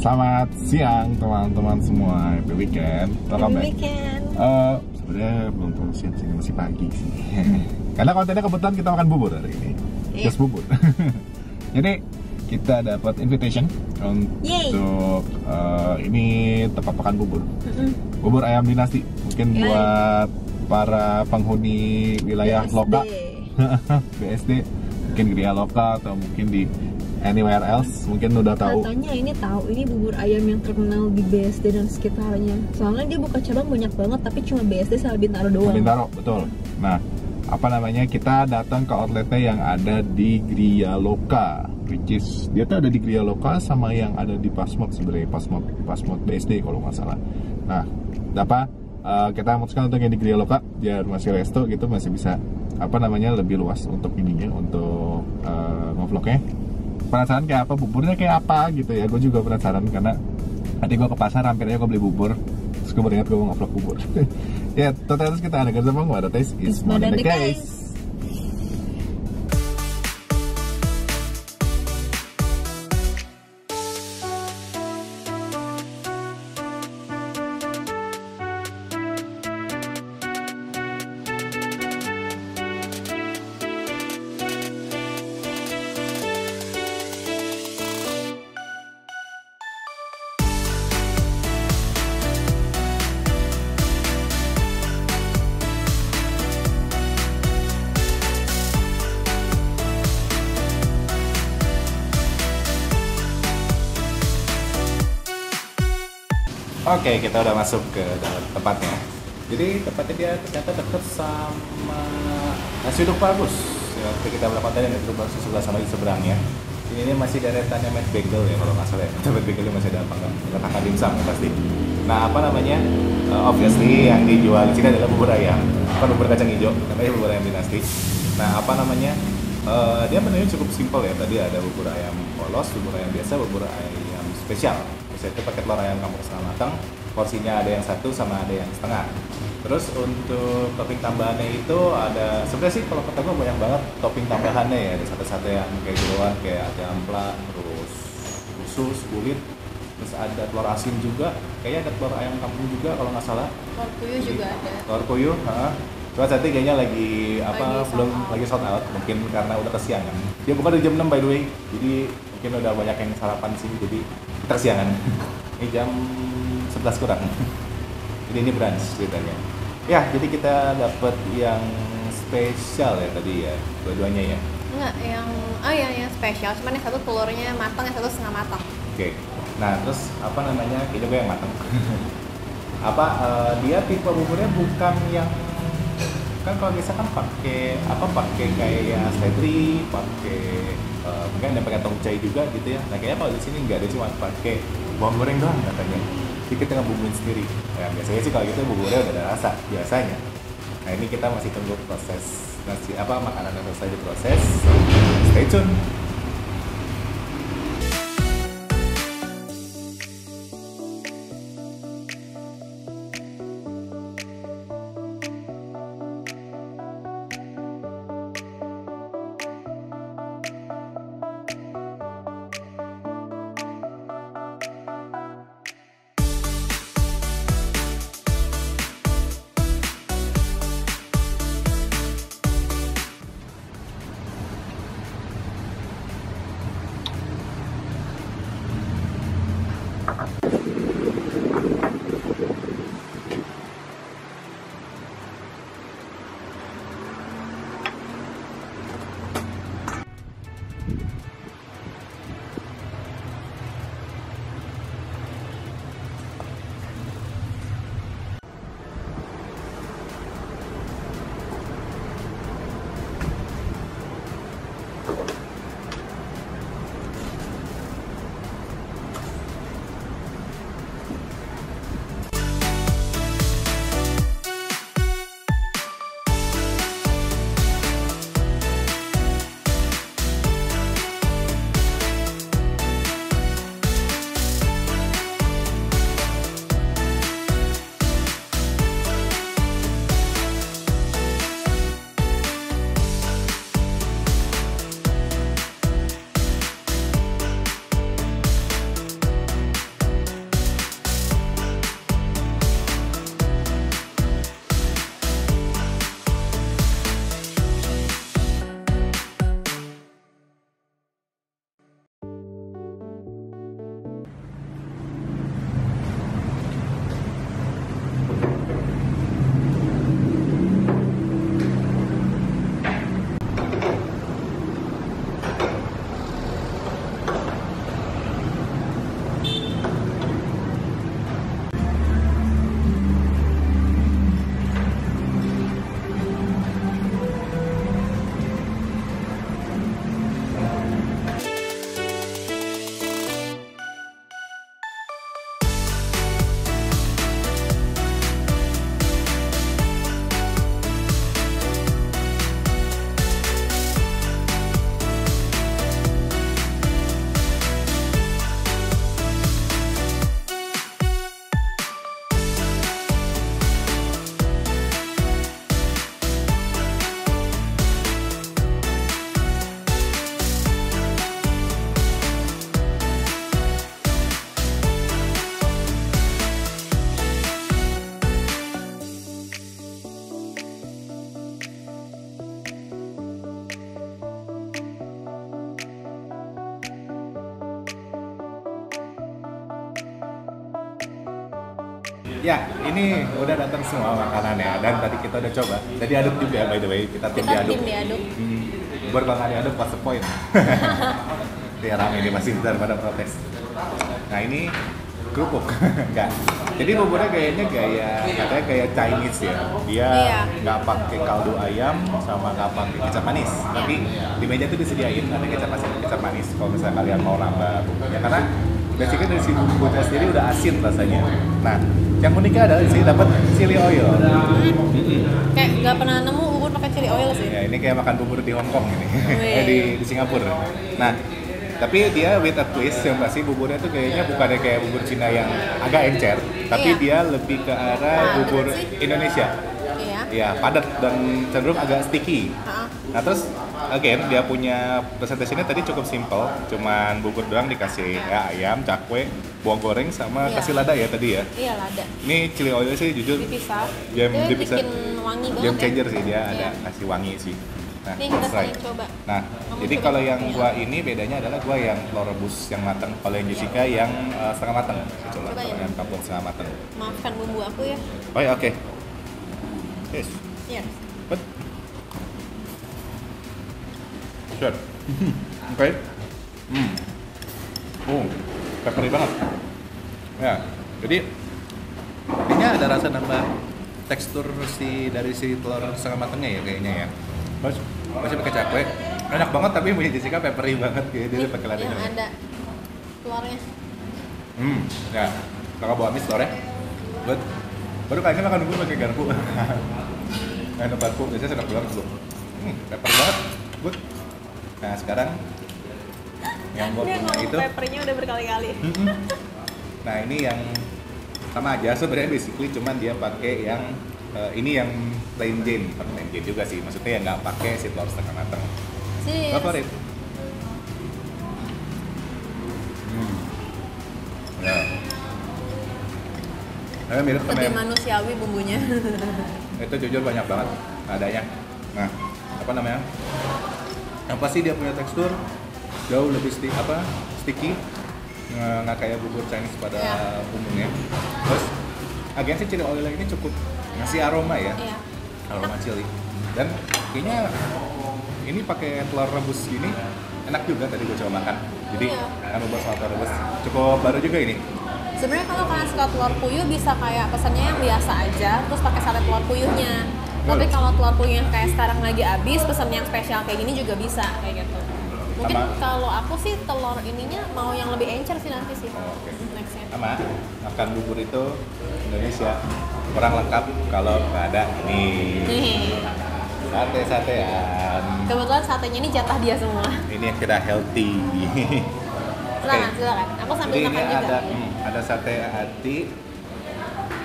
Selamat siang teman-teman semua, happy weekend. Happy weekend. Sebenarnya belum terlalu siang sih, masih pagi sih. Karena kontennya kebetulan kita makan bubur hari ini. Just bubur. Jadi kita dapat invitation untuk ini tempat makan bubur. Bubur ayam dinasti. Mungkin buat para penghuni wilayah BSD. Loka, BSD, mungkin Gria Loka atau mungkin di anywhere else, mungkin udah tahu. Katanya ini bubur ayam yang terkenal di BSD dan sekitarnya. Soalnya dia buka cabang banyak banget, tapi cuma BSD sama Bintaro doang. Bintaro, betul. Nah, kita datang ke outletnya yang ada di Gria Loka, which is dia tuh ada di Gria Loka sama yang ada di Pasmod sebenarnya, Pasmod BSD kalau nggak salah. Nah, kita memutuskan untuk yang di Gria Loka, biar masih resto gitu, masih bisa lebih luas untuk ininya, untuk ngevlognya. Penasaran kayak apa, buburnya kayak apa gitu ya. Gue juga penasaran karena tadi gue ke pasar, hampir aja gue beli bubur, terus gue beringat gue mau ngevlog bubur. Ya, total kita ada gerbang, ada taste is more than the case. Oke, kita udah masuk ke dalam tempatnya. Jadi tempatnya dia ternyata dekat sama nasi uduk bagus. Waktu kita berapa tadi nasi uduk bagus sebelah sama di seberangnya. Ini masih deretannya Mad Bagel ya kalau nggak salah ya. Mad Bagel masih ada apa nggak? Kakak dimsum ya pasti. Nah obviously yang dijual di sini adalah bubur ayam, bukan bubur kacang hijau, namanya bubur ayam dinasti. Nah dia menunya cukup simpel ya. Tadi ada bubur ayam polos, bubur ayam biasa, bubur ayam spesial. Itu pakai telur ayam kampung setengah matang, porsinya ada yang satu sama ada yang setengah. Terus untuk topping tambahannya itu ada, sebenarnya sih kalau kata gue banyak banget topping tambahannya ya. Ada sate-sate yang kayak jeroan, kayak ati ampla, terus usus, kulit, terus ada telur asin juga, kayaknya ada telur ayam kampung juga kalau nggak salah. Telur puyuh juga ada. Telur puyuh, cuma sate kayaknya belum lagi sold out, mungkin karena udah kesiangan. Dia buka dari jam 6 by the way, jadi mungkin udah banyak yang sarapan sih, jadi kesiangan. Ini jam 11 kurang. Jadi ini brunch ceritanya. Ya, jadi kita dapat yang spesial ya tadi ya, dua-duanya ya. Enggak, yang spesial, cuman yang satu telurnya matang, yang satu setengah matang. Oke. Nah, terus kayaknya gue yang matang. Dia tipe buburnya bukan yang, kan kalau biasa kan pakai kayak seledri, mungkin ada pakai tongcai juga gitu ya. Nah kayaknya kalau di sini nggak ada, cuma pakai bawang goreng doang katanya. Jadi kita ngebumbuin sendiri. Nah biasanya sih kalau gitu buburnya udah ada rasa biasanya. Nah ini kita masih tunggu proses makanan yang selesai diproses. Stay tune. Ya, ini udah datang semua makanannya dan tadi kita udah coba. Tadi aduk juga by the way, kita tim Kita diaduk. tim diaduk. Bubur kalau nggak diaduk what's the point? Dia rame dia masih daripada protes. Nah ini kerupuk, enggak. Jadi buburnya kayaknya katanya kayak Chinese ya. Dia Iya. nggak pakai kaldu ayam sama nggak pakai kecap manis. Tapi di meja tuh disediain ada kecap manis. Kalau misalnya kalian mau nambah bumbunya, karena basicnya dari si bumbunya sendiri udah asin rasanya. Nah, yang uniknya adalah di sini dapat chili oil. Kayak nggak pernah nemu bubur pakai chili oil sih. Ya, ini kayak makan bubur di Hong Kong ini. Wih. di Singapura. Nah, tapi dia with a twist yang pasti buburnya tuh kayaknya bukannya kayak bubur Cina yang agak encer, tapi Iya. dia lebih ke arah bubur sih. Indonesia. Iya. Ya, padat dan cenderung agak sticky. Heeh. Nah, terus again dia punya presentasinya tadi cukup simple, cuman bubur doang dikasih ya ayam, cakwe, bawang goreng sama Iya. kasih lada ya tadi ya. Iya lada. Ini chili oil sih jujur Dipisah. game Dia dipisah. bikin wangi banget. Game ya. changer sih dia ada Iya. kasih wangi sih. Nah, Ini kita let's try. saling coba. Nah, Kamu jadi coba. kalau yang Iya. gua ini bedanya adalah gua yang telur rebus yang matang, kalau yang Jessica yang setengah matang. Coba Coba ya. yang kapur setengah matang. Maafkan bumbu aku ya. Oh ya, oke. Yes. Iya. But sure. Oke. Peppery banget. Ya, jadi kayaknya ada rasa nambah tekstur dari si telur setengah matangnya ya kayaknya ya. Terus masih pakai cakwe. Enak banget tapi punya Jessica peppery banget kayak dia pakai ladanya. Yang ada telurnya. Ya. Kakak bawa amis telurnya. Good. Baru kayaknya makan bubur pakai garpu. Enak garpu, biasanya sedap banget dulu. Peppery banget. Good. Nah, sekarang yang gua Dia punya ngomong itu. peppernya udah berkali-kali. Nah, ini yang sama aja sebenarnya basically, cuman dia pakai yang ini yang plain Jane, bukan plain Jane juga sih, maksudnya yang nggak pakai si telur setengah matang. Sini. Favorit. Ya. Saya mirip sama Lebih yang manusiawi bumbunya. itu jujur banyak banget adanya. Nah, apa namanya? Yang pasti dia punya tekstur jauh lebih sticky, nggak kayak bubur Chinese pada Iya. umumnya. Terus agensi chili oil ini cukup ngasih aroma ya, Iya. aroma chili. Dan kayaknya ini pakai telur rebus ini enak juga, tadi gue coba makan. Jadi Iya. kan bubur sama telur rebus cukup baru juga ini. Sebenarnya kalau kalian suka telur puyuh bisa kayak pesannya yang biasa aja, terus pakai sate telur puyuhnya. Tapi kalau telur puyuh yang kayak sekarang lagi habis, pesan yang spesial kayak gini juga bisa kayak gitu. Mungkin Sama- kalau aku sih telur ininya mau yang lebih encer sih nanti sih. Oke. Nextnya. Sama makan bubur itu Indonesia kurang lengkap kalau nggak ada ini Nih, sate-satean. kebetulan satenya ini jatah dia semua. Ini yang kita healthy. Silakan, silakan. Aku sambil Jadi ini makan juga. ada sate hati.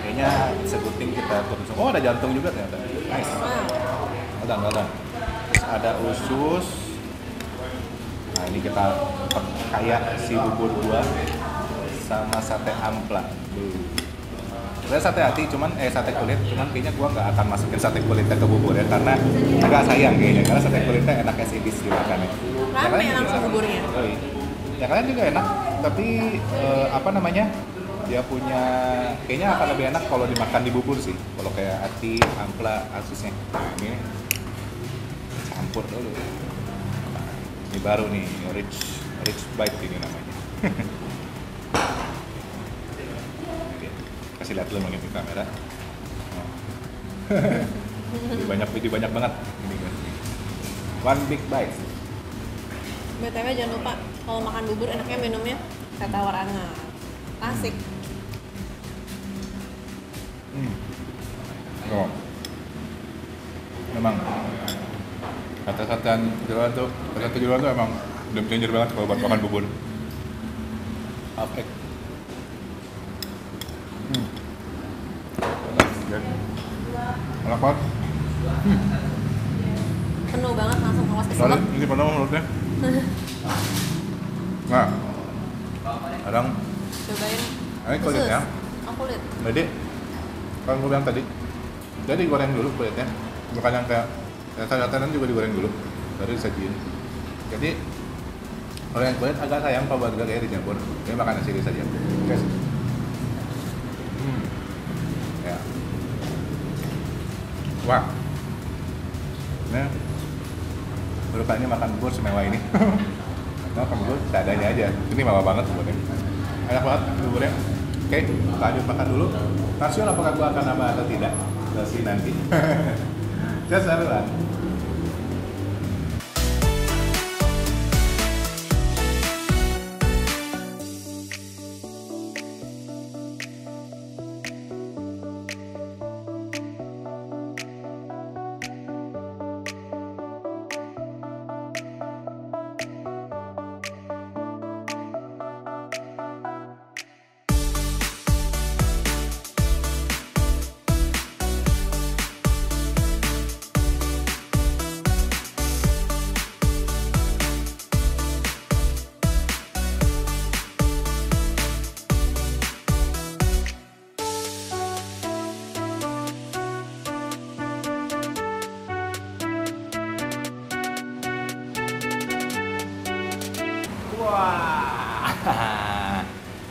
Kayaknya sebutin kita tutup semua. Oh, ada jantung juga ternyata. Nice. Wow. Well done. Terus ada usus. Nah, ini kita kayak si bubur gua sama sate ampla. Sebenarnya sate hati sate kulit, cuman kayaknya gua nggak akan masukin sate kulitnya ke bubur ya, karena agak sayang kayaknya, karena sate kulitnya enak as it is dimakan ya. Rame kalian juga langsung sama. buburnya. Oh, iya. Ya kalian juga enak, tapi apa namanya, dia punya kayaknya akan lebih enak kalau dimakan di bubur sih, kalau kayak hati, ampla, asusnya. Nah, ini campur dulu. Ini baru nih, rich bite ini namanya. Kasih lihat dulu mungkin di kamera. Oh. Jadi banyak banget ini kan. One big bite. BTW jangan lupa kalau makan bubur enaknya minumnya teh tawar hangat. Asik. Oh. Memang kata-kataan jeruan tuh emang game changer banget kalau buat makan bubur. Apek. Enak banget. Penuh banget langsung awas Soalnya keselak. ini penuh mulutnya. Nah, kadang Cobain. ini kulitnya. Oh, kulit. Jadi, kan gue bilang tadi, jadi digoreng dulu kulitnya. Bukan yang kayak sate-satean juga digoreng dulu, baru disajiin. Jadi, kalau yang kulit agak sayang kalau buat gue kayak dicampur. Jadi makan nasi saja. Guys. Wah, nah baru kali ini makan bubur semewah ini. Makan bubur seadanya aja. Ini mewah banget buburnya. Enak banget buburnya. Oke, lanjut makan dulu. Nasional apakah gua akan nambah atau tidak? Kasih nanti. Just everyone. Wah,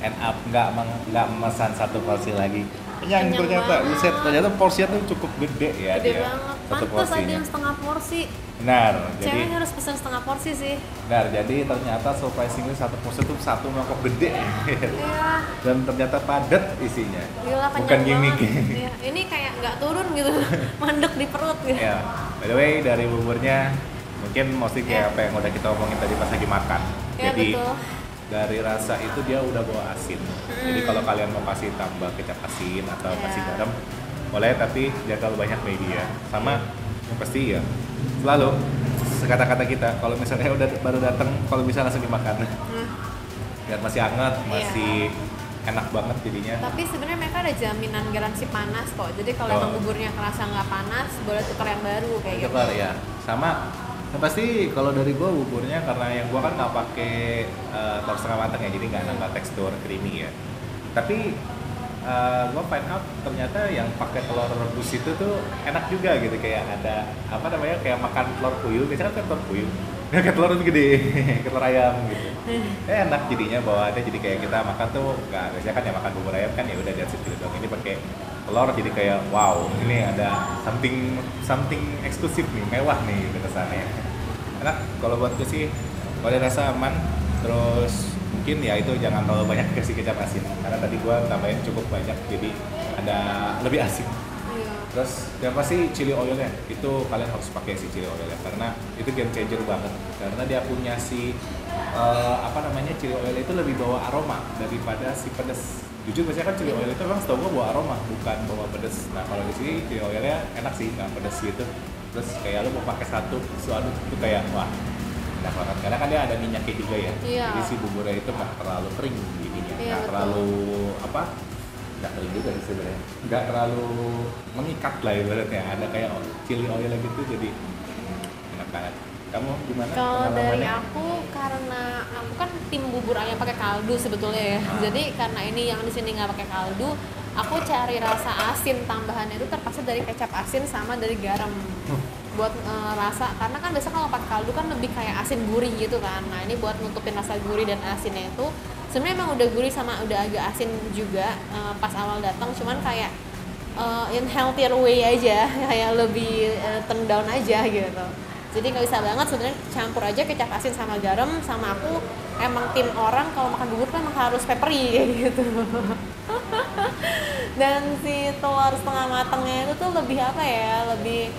end up nggak memesan satu porsi lagi. Kenyang Kenyang ternyata, banget. buset, ternyata porsinya tuh cukup gede ya Gede dia. banget. Satu Pantes ada porsinya. yang setengah porsi. Benar, jadi Cewek harus pesan setengah porsi sih. ternyata surprisingly satu porsi tuh satu mangkok gede. Iya. Dan ternyata padat isinya. Gila kenyang Bukan gimmick. banget. Iya, ini kayak nggak turun gitu. Mandek di perut gitu. Ya, by the way dari buburnya mungkin mostly kayak Iya. apa yang udah kita omongin tadi pas lagi makan. Iya, Jadi betul. dari rasa itu dia udah bawa asin. Jadi kalau kalian mau kasih tambah kecap asin atau Iya. kasih garam boleh, tapi jangan terlalu banyak maybe ya. Sama yang pasti ya selalu kata-kata kita kalau misalnya udah baru datang kalau bisa langsung dimakan. Biar masih hangat, masih enak banget jadinya. Tapi sebenarnya mereka ada jaminan garansi panas kok. Jadi kalau Oh. emang buburnya kerasa nggak panas, boleh tukar yang baru kayak gitu. Tukar ya. Sama yang pasti kalau dari gua buburnya karena yang gua kan nggak pakai telur setengah matang ya, jadi nggak nambah tekstur creamy ya. Tapi gua find out ternyata yang pakai telur rebus itu tuh enak juga gitu, kayak ada apa namanya kayak makan telur puyuh, biasanya kan telur puyuh. Nah, kayak telur itu gede, kayak telur ayam gitu. Enak jadinya bawaannya, jadi kayak kita makan tuh nggak biasanya kan ya makan bubur ayam kan ya udah dari situ dong. Ini pakai telur jadi kayak wow, ini ada something eksklusif nih, mewah nih kesannya. Enak kalau buat gue sih, kalau rasa aman. Terus mungkin ya itu jangan terlalu banyak kasih kecap asin karena tadi gue tambahin cukup banyak jadi ada lebih asin. Iya. Terus yang pasti chili oilnya itu kalian harus pakai si chili oilnya karena itu game changer banget, karena dia punya si apa namanya chili oil itu lebih bawa aroma daripada si pedas. Jujur biasanya kan chili oil itu memang setahu gue bawa aroma bukan bawa pedas. Nah kalau di sini chili oilnya enak sih, nggak pedas gitu. Terus kayak lo mau pakai satu itu kayak wah enak banget karena kan dia ada minyaknya juga ya. Iya. Jadi si buburnya itu nggak terlalu kering jadinya, Iya, nggak betul. terlalu apa? Nggak kering juga sih sebenarnya, nggak terlalu mengikat lah ibaratnya, ada kayak chili oil gitu jadi enak banget. Kamu gimana? Kalau dari pengalamannya? aku, karena aku kan tim bubur ayam pakai kaldu sebetulnya ya. Jadi karena ini yang di sini nggak pakai kaldu, aku cari rasa asin tambahannya itu terpaksa dari kecap asin sama dari garam buat rasa, karena kan biasa kalau pakai kaldu kan lebih kayak asin gurih gitu kan. Nah ini buat nutupin rasa gurih dan asinnya itu sebenarnya emang udah gurih sama udah agak asin juga pas awal datang, cuman kayak in healthier way aja, kayak lebih turn down aja gitu. Jadi nggak bisa banget sebenarnya campur aja kecap asin sama garam. Sama aku emang tim orang kalau makan bubur kan emang harus peppery kayak gitu. Dan si telur setengah matangnya itu tuh lebih apa ya, lebih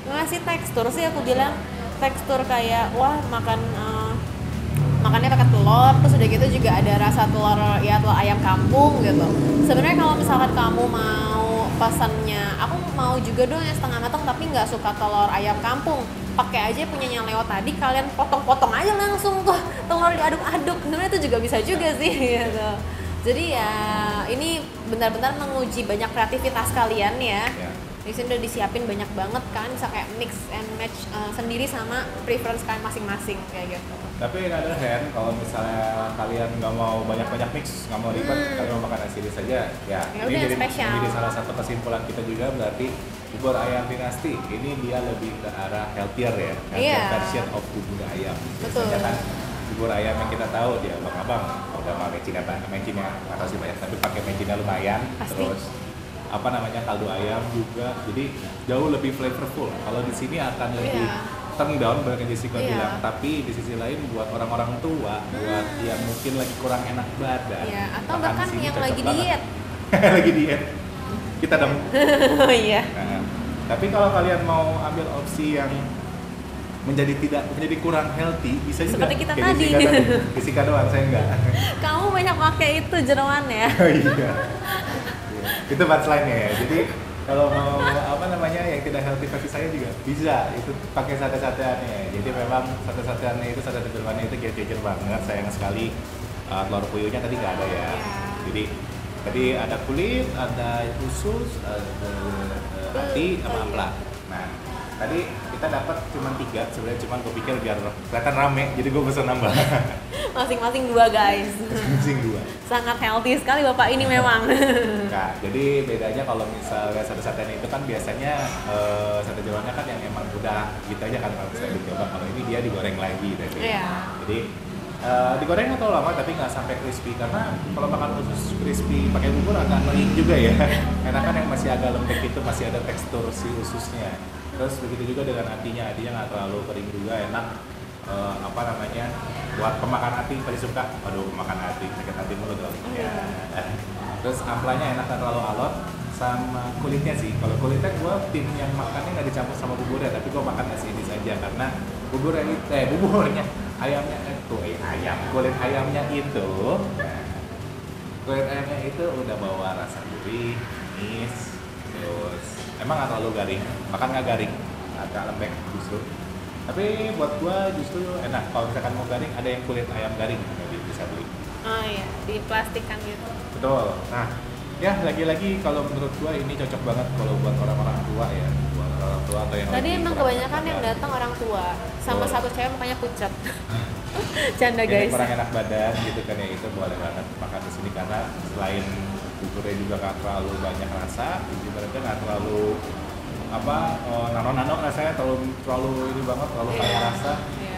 ngasih tekstur sih, aku bilang tekstur kayak wah makannya pakai telur, terus udah gitu juga ada rasa telur ya, telur ayam kampung gitu. Sebenarnya kalau misalkan kamu mau pesannya, aku mau juga dong yang setengah matang tapi nggak suka telur ayam kampung, pakai aja punya yang lewat tadi, kalian potong-potong aja langsung tuh telur diaduk-aduk, sebenarnya itu juga bisa juga sih gitu. Jadi ya ini benar-benar menguji banyak kreativitas kalian ya. Ya. Di sini udah disiapin banyak banget kan, bisa kayak mix and match sendiri sama preference kalian masing-masing kayak gitu. Tapi in other hand, kalau misalnya kalian nggak mau banyak-banyak mix, nggak mau ribet, kalian mau makan nasi saja, ya Ya ini udah, jadi, spesial. jadi salah satu kesimpulan kita juga, berarti bubur ayam dinasti ini dia lebih ke arah healthier ya, healthier Iya. version of bubur ayam. Betul. Biasanya kan bubur ayam yang kita tahu dia abang-abang udah mau mecina nggak tahu sih banyak, tapi pakai mecina lumayan, Pasti. terus apa namanya kaldu ayam juga, jadi jauh lebih flavorful. Kalau di sini akan lebih turn down bahkan Jessica bilang, tapi di sisi lain buat orang-orang tua, buat yang mungkin lagi kurang enak badan, atau makan bahkan di sini yang cocok lagi banget. diet. Lagi diet, kita dong. Oh iya. Nah, tapi kalau kalian mau ambil opsi yang menjadi kurang healthy, bisa juga. Seperti kita kayak tadi. Jessica doang, saya enggak. Kamu banyak pakai itu jeroan ya. Oh, iya. Itu punchline-nya ya. Jadi kalau mau apa namanya yang tidak healthy versi saya juga bisa itu pakai sate-sateannya. Jadi memang sate-sateannya itu sate jeroannya itu gejer banget. Sayang sekali telur puyuhnya tadi nggak ada ya. Jadi tadi ada kulit, ada usus, ada hati sama ampla. Nah, tadi kita dapat cuma 3, sebenarnya cuma gue pikir biar kelihatan rame, jadi gue pesen nambah. Masing-masing 2 guys. Masing-masing 2. Sangat healthy sekali bapak ini memang. Nah, jadi bedanya kalau misalnya sate-satean itu kan biasanya sate jeroannya kan yang emang udah gitu aja kan kalau saya dicoba. Kalau ini dia digoreng lagi tadi. Jadi digoreng atau lama tapi nggak sampai crispy, karena kalau makan usus crispy pakai bubur agak annoying juga ya. Enak kan yang masih agak lembek itu, masih ada tekstur si ususnya. Terus begitu juga dengan hatinya nggak terlalu kering juga, enak. Apa namanya, buat pemakan hati paling suka. Aduh, pemakan hati, sakit hati mulu dong. Ya. Terus amplanya enak, kan terlalu alot, sama kulitnya sih. Kalau kulitnya gue tim yang makannya nggak dicampur sama buburnya, tapi gue makan nasi ini saja karena buburnya ayamnya kulit ayamnya itu udah bawa rasa gurih, manis, terus emang nggak terlalu garing, makan nggak garing, agak lembek justru. Tapi buat gua justru enak. Kalau misalkan mau garing, ada yang kulit ayam garing, jadi bisa beli. Oh iya, diplastikan gitu. Betul. Nah, ya lagi-lagi kalau menurut gua ini cocok banget kalau buat orang-orang tua ya, buat orang tua atau yang tadi lagi emang kurang kebanyakan enak yang badan. datang orang tua, sama Betul. satu cewek mukanya pucat. Canda Ini guys. kurang enak badan gitu kan ya, itu boleh banget makan di sini karena selain buburnya juga nggak terlalu banyak rasa, ibaratnya nggak terlalu nano-nano rasanya, terlalu ini banget, terlalu kaya rasa.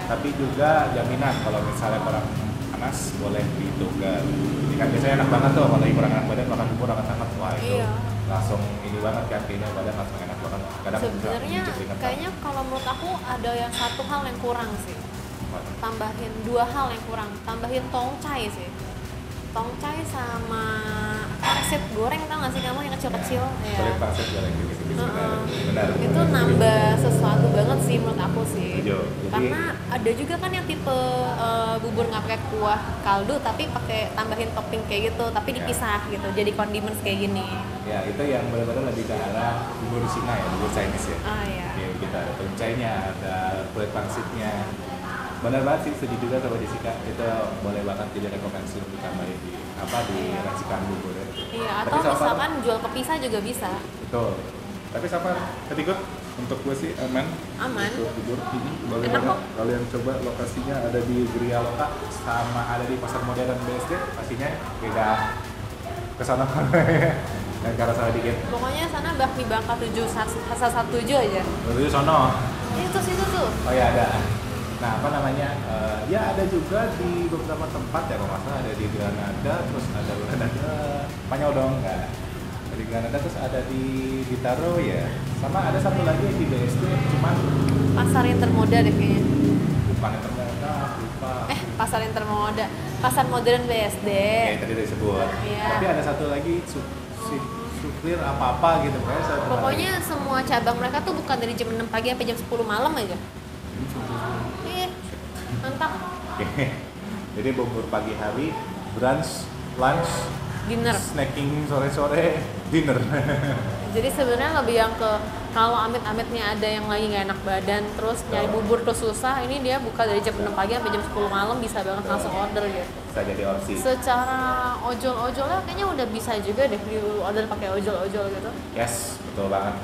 Tapi juga jaminan kalau misalnya kurang panas boleh ditugar. Ini kan biasanya enak banget tuh kalau lagi kurang enak badan makan bubur hangat-hangat, wah itu langsung ini banget kan, kayaknya badan langsung enak banget. Kadang sebenarnya kayaknya kalau menurut aku ada yang satu hal yang kurang sih. Tambahin 2 hal yang kurang. Tambahin tongcai sih. Tongcai sama pangsit goreng, tau gak sih kamu yang kecil-kecil? Kulit pangsit goreng gitu. Benar. Itu nambah sesuatu banget sih menurut aku sih. Jadi, karena ada juga kan yang tipe bubur nggak pakai kuah kaldu tapi pakai tambahin topping kayak gitu, tapi dipisah gitu, jadi condiments kayak gini. Ya, itu yang benar-benar lebih ke arah bubur Cina ya, bubur Chinese ya. Kayak gitu, ada tongcainya, ada kulit pangsitnya. Benar banget sih, setuju juga sama Jessica. Itu boleh banget jadi rekomendasi untuk tambahin di racikan bubur ya. Iya, atau misalkan jual kepisah juga bisa. Betul. Tapi Safar, very good. Untuk gue sih aman. Untuk bubur ini boleh banget. Kalian coba, lokasinya ada di Gria Loka sama ada di Pasar Modern BSD. Pastinya beda kesana dan cara salah dikit. Pokoknya sana bakmi Bangka 7 117 aja. Itu sono. Itu situ tuh. Oh ya ada. Nah, apa namanya? Ya ada juga di beberapa tempat ya, kalau nggak salah ada di Granada, terus ada Spanyol dong, nggak? Di Granada, terus ada di Bintaro ya, sama ada satu lagi di BSD, cuman Pasar Intermoda deh kayaknya. bukan Intermoda, lupa. Pasar Intermoda, Pasar Modern BSD. Ya, tadi disebut. Iya. Tapi ada satu lagi supir apa-apa gitu, kayak satu Pokoknya semua cabang mereka tuh bukan dari jam 6 pagi sampai jam 10 malam aja. Iya, mantap. Jadi bubur pagi hari, brunch, lunch, Dinner. snacking sore-sore, dinner. Jadi sebenarnya lebih yang ke kalau amit-amitnya ada yang lagi nggak enak badan, terus nyari bubur terus susah, ini dia buka dari jam 6 pagi sampai jam 10 malam, bisa banget langsung order gitu. Bisa jadi opsi. Secara ojol-ojolnya kayaknya udah bisa juga deh di order pakai ojol-ojol gitu. Yes, betul banget.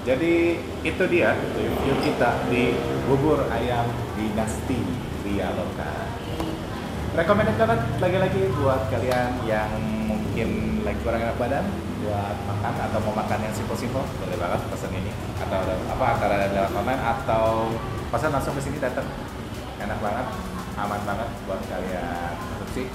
Jadi itu dia review kita di bubur ayam Dinasti Gria Loka. Recommended banget lagi-lagi buat kalian yang mungkin lagi kurang enak badan, buat makan atau mau makan yang simple-simple, boleh banget pesan ini atau antara lewat online atau pesan langsung ke sini datang. Enak banget, aman banget buat kalian konsumsi.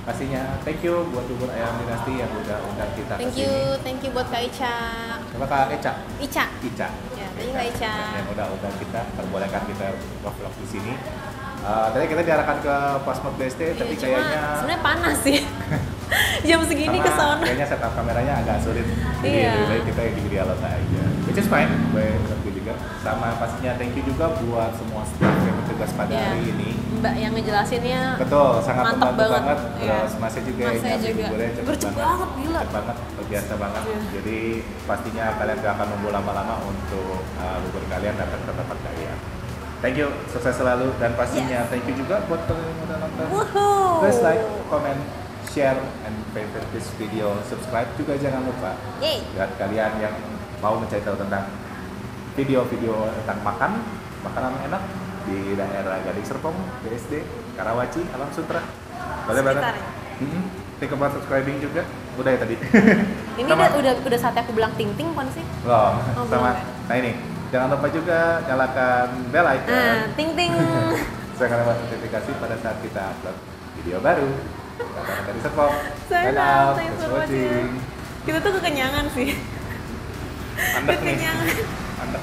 pastinya thank you buat bubur ayam dinasti yang udah undang kita ke sini. Thank you buat Kak Ica. Siapa Kak Eca? Ica. Ica. Ya, thank you Kak Ica. Yang udah undang kita, perbolehkan kita vlog di sini. Tadi kita diarahkan ke Pasmod BSD, tapi Cuma kayaknya sebenarnya panas sih. Jam segini karena ke sana. kayaknya setup kameranya agak sulit. Jadi Iya. lebih baik kita yang di dialog aja. Which is fine, gue juga. Sama pastinya thank you juga buat semua staff yang bertugas pada Iya. hari ini. Mbak yang ngejelasinnya Betul, sangat mantap membantu banget. banget. Iya. Terus masnya juga yang Masnya nyiapin juga. buburnya cepet Gercep banget, gila. Cepet banget, luar biasa banget. Iya. Jadi pastinya kalian gak akan nunggu lama-lama untuk bubur kalian datang ke tempat kalian. Thank you, sukses selalu, dan pastinya thank you juga buat kalian yang udah nonton. Woohoo. Please like, comment, share, and favorite this video. Subscribe juga jangan lupa. Yeay. Buat kalian yang mau mencari tahu tentang video-video tentang makanan enak di daerah Gading Serpong, BSD, Karawaci, Alam Sutra. Boleh banget. Sekitarnya. Think about subscribing juga. Udah ya tadi. Ini Sama- udah saatnya aku bilang ting-ting kan sih? Loh, Oh, sama. belum ya? Nah ini, jangan lupa juga nyalakan bell icon. Ting-ting. Saya akan dapat notifikasi pada saat kita upload video baru. Kita dari Serpong. Sign And out, out. thanks Thanks for watching. Kita tuh kekenyangan sih. Andek nih. Kekenyangan. Andek.